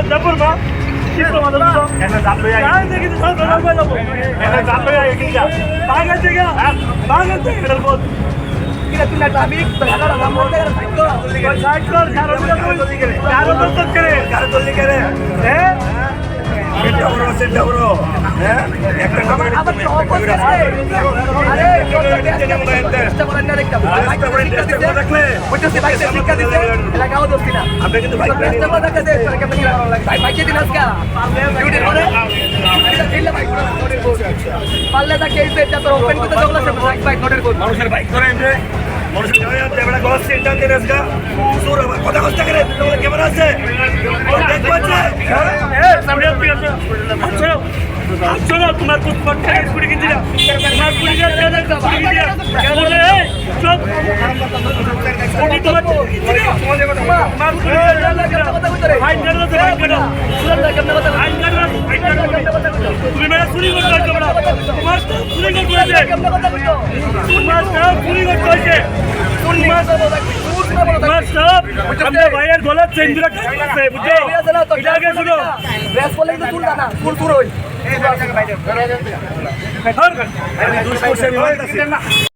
জপুর মা কিছু মাদা তো এটা জানলো আই দেখি তো সব লাগবে যাবো এটা জানলো আই কিটা বাগান থেকে এটা বল কিরা তুই না ট্রাফিক দাদা নাম্বার থেকে সাইড কর কারণ তো করে হ্যাঁ সেটা বড় হ্যাঁ একটা আবার টপ করে আরে চেষ্টা করেন না দেখতে রাখলে বুঝতে বাইক শিক্ষা দিতে লাগাও দোস্তি না আপনি কিন্তু ভাই চেষ্টা করে দেখা দেখ কেমন কি ভালো লাগে ভাই বাইকে দিন আজকে ডিউটি করে এটা দিলে ভাই পারলে তা কেস এটা তো ওপেন করতে জগলা সে বাইক নোটের কোড মানুষের বাইক ধরে এমনি মানুষের জয় আছে বড় গলাস সেন্টার দিয়ে আজকে সুর কথা কষ্ট করে তোমার ক্যামেরা আছে দেখো আছে এ সামনে আপনি আছে চলো তোমার কুছ করতে है कुड़ी की दिया तुम्हार कुड़ी का दे कुड़ी की दिया क्या बोले ए चुप कुड़ी तो तुम्हार कुड़ी फाइन कर लो तो फाइन कर लो फाइन कर लो তুমি মেরা চুরি করতে তোমরা তোমার তো চুরি করতে আছে তোমার সব চুরি করতে আছে তোমার সব আমরা ভাইয়ের গলার চেন ধরে কাটছে বুঝছো এটা আগে শুনো ব্রেস বলে তো তুলনা না তুল হই হর দুশ কোর্সে